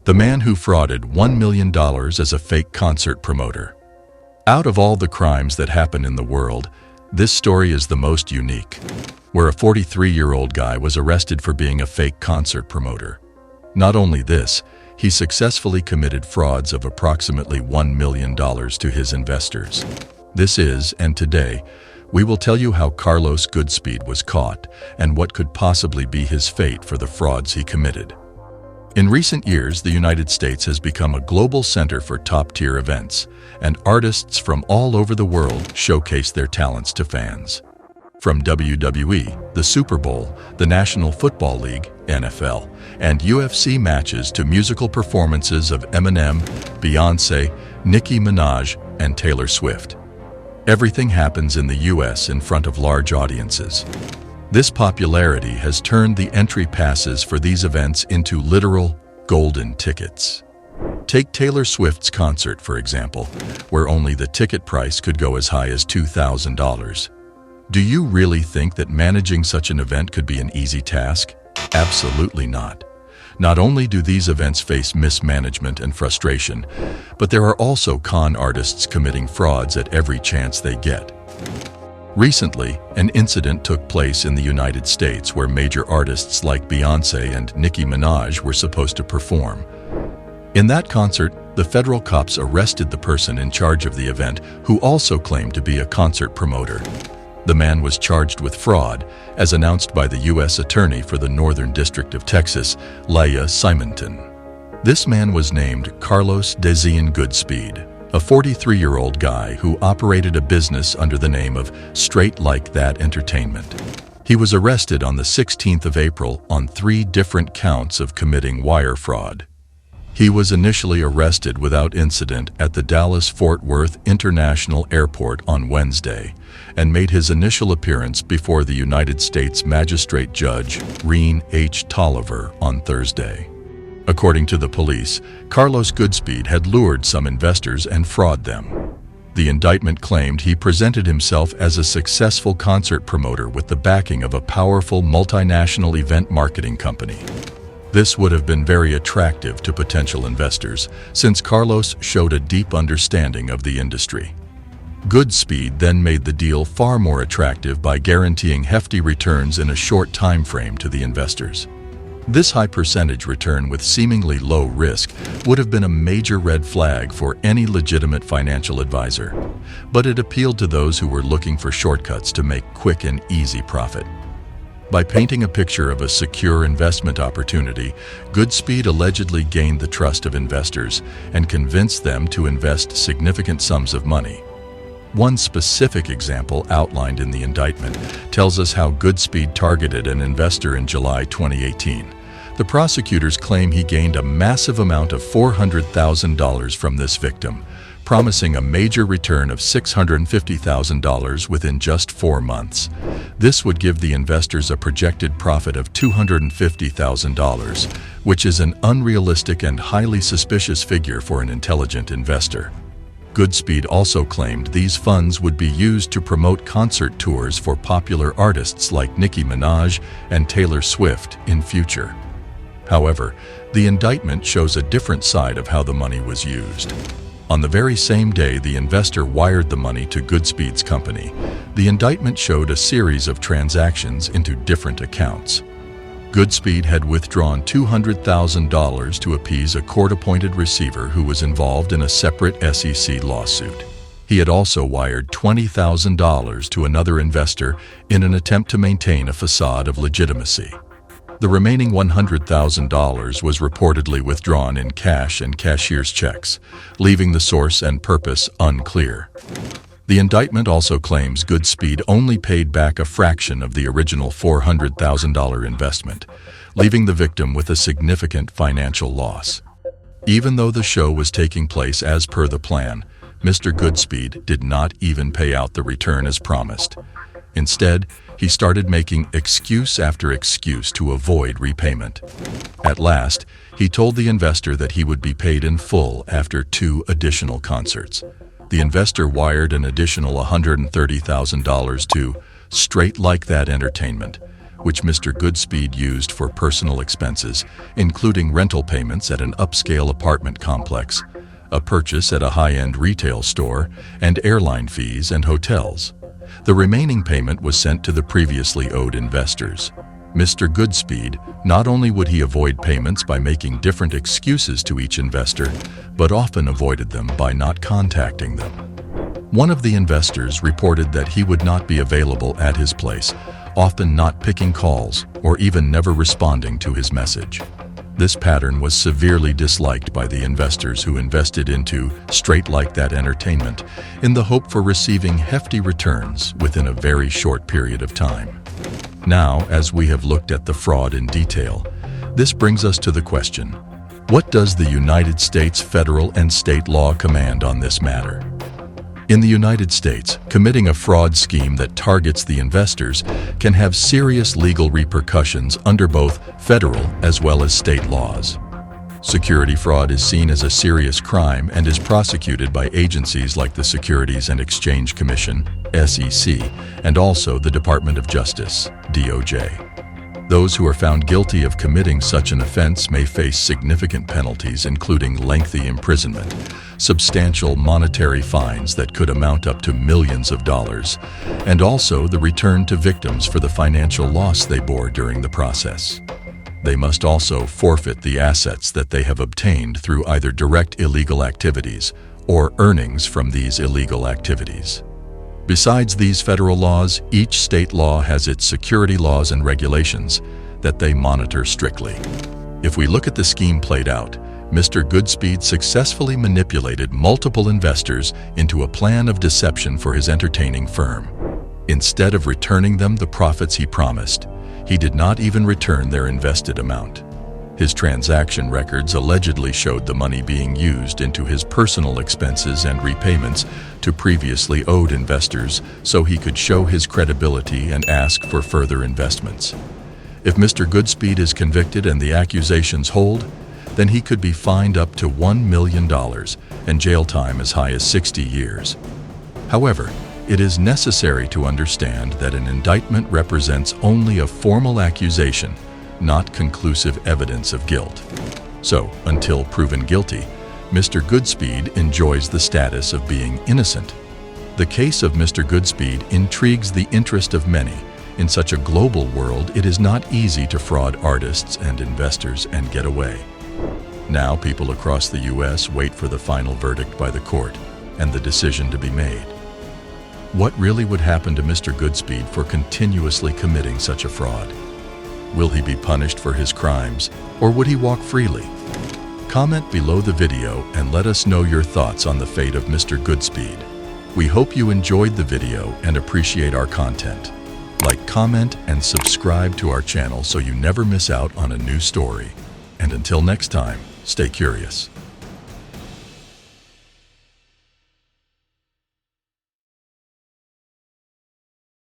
The man who frauded $1 million as a fake concert promoter. Out of all the crimes that happen in the world, this story is the most unique, where a 43-year-old guy was arrested for being a fake concert promoter. Not only this, he successfully committed frauds of approximately $1 million to his investors. This is, and today, we will tell you how Carlos Goodspeed was caught and what could possibly be his fate for the frauds he committed. In recent years, the United States has become a global center for top-tier events, and artists from all over the world showcase their talents to fans. From WWE, the Super Bowl, the National Football League, NFL, and UFC matches to musical performances of Eminem, Beyoncé, Nicki Minaj, and Taylor Swift. Everything happens in the US in front of large audiences. This popularity has turned the entry passes for these events into literal golden tickets. Take Taylor Swift's concert, for example, where only the ticket price could go as high as $2,000. Do you really think that managing such an event could be an easy task? Absolutely not. Not only do these events face mismanagement and frustration, but there are also con artists committing frauds at every chance they get. Recently, an incident took place in the United States where major artists like Beyoncé and Nicki Minaj were supposed to perform. In that concert, the federal cops arrested the person in charge of the event, who also claimed to be a concert promoter. The man was charged with fraud, as announced by the U.S. Attorney for the Northern District of Texas, Leah Simonton. This man was named Carlos Goodspeed, a 43-year-old guy who operated a business under the name of Straight Like That Entertainment. He was arrested on the 16th of April on 3 different counts of committing wire fraud. He was initially arrested without incident at the Dallas-Fort Worth International Airport on Wednesday and made his initial appearance before the United States Magistrate Judge Reen H. Tolliver on Thursday. According to the police, Carlos Goodspeed had lured some investors and frauded them. The indictment claimed he presented himself as a successful concert promoter with the backing of a powerful multinational event marketing company. This would have been very attractive to potential investors, since Carlos showed a deep understanding of the industry. Goodspeed then made the deal far more attractive by guaranteeing hefty returns in a short time frame to the investors. This high percentage return with seemingly low risk would have been a major red flag for any legitimate financial advisor, but it appealed to those who were looking for shortcuts to make quick and easy profit. By painting a picture of a secure investment opportunity, Goodspeed allegedly gained the trust of investors and convinced them to invest significant sums of money. One specific example outlined in the indictment tells us how Goodspeed targeted an investor in July 2018. The prosecutors claim he gained a massive amount of $400,000 from this victim, promising a major return of $650,000 within just 4 months. This would give the investors a projected profit of $250,000, which is an unrealistic and highly suspicious figure for an intelligent investor. Goodspeed also claimed these funds would be used to promote concert tours for popular artists like Nicki Minaj and Taylor Swift in future. However, the indictment shows a different side of how the money was used. On the very same day the investor wired the money to Goodspeed's company, the indictment showed a series of transactions into different accounts. Goodspeed had withdrawn $200,000 to appease a court-appointed receiver who was involved in a separate SEC lawsuit. He had also wired $20,000 to another investor in an attempt to maintain a facade of legitimacy. The remaining $100,000 was reportedly withdrawn in cash and cashier's checks, leaving the source and purpose unclear. The indictment also claims Goodspeed only paid back a fraction of the original $400,000 investment, leaving the victim with a significant financial loss. Even though the show was taking place as per the plan, Mr. Goodspeed did not even pay out the return as promised. Instead, he started making excuse after excuse to avoid repayment. At last, he told the investor that he would be paid in full after 2 additional concerts. The investor wired an additional $130,000 to Straight Like That Entertainment, which Mr. Goodspeed used for personal expenses, including rental payments at an upscale apartment complex, a purchase at a high-end retail store, and airline fees and hotels. The remaining payment was sent to the previously owed investors. Mr. Goodspeed, not only would he avoid payments by making different excuses to each investor, but often avoided them by not contacting them. One of the investors reported that he would not be available at his place, often not picking calls or even never responding to his message. This pattern was severely disliked by the investors who invested into Straight Like That Entertainment in the hope for receiving hefty returns within a very short period of time. Now, as we have looked at the fraud in detail, this brings us to the question: what does the United States federal and state law command on this matter? In the United States, committing a fraud scheme that targets the investors can have serious legal repercussions under both federal as well as state laws. Security fraud is seen as a serious crime and is prosecuted by agencies like the Securities and Exchange Commission, SEC, and also the Department of Justice, DOJ. Those who are found guilty of committing such an offense may face significant penalties, including lengthy imprisonment, substantial monetary fines that could amount up to millions of dollars, and also the return to victims for the financial loss they bore during the process. They must also forfeit the assets that they have obtained through either direct illegal activities or earnings from these illegal activities. Besides these federal laws, each state law has its security laws and regulations that they monitor strictly. If we look at the scheme played out, Mr. Goodspeed successfully manipulated multiple investors into a plan of deception for his entertaining firm. Instead of returning them the profits he promised, he did not even return their invested amount. His transaction records allegedly showed the money being used into his personal expenses and repayments to previously owed investors so he could show his credibility and ask for further investments. If Mr. Goodspeed is convicted and the accusations hold, then he could be fined up to $1 million and jail time as high as 60 years. However, it is necessary to understand that an indictment represents only a formal accusation, not conclusive evidence of guilt. So, until proven guilty, Mr. Goodspeed enjoys the status of being innocent. The case of Mr. Goodspeed intrigues the interest of many. In such a global world, it is not easy to fraud artists and investors and get away. Now, people across the U.S. wait for the final verdict by the court and the decision to be made. What really would happen to Mr. Goodspeed for continuously committing such a fraud? Will he be punished for his crimes, or would he walk freely? Comment below the video and let us know your thoughts on the fate of Mr. Goodspeed. We hope you enjoyed the video and appreciate our content. Like, comment, and subscribe to our channel so you never miss out on a new story. And until next time, stay curious.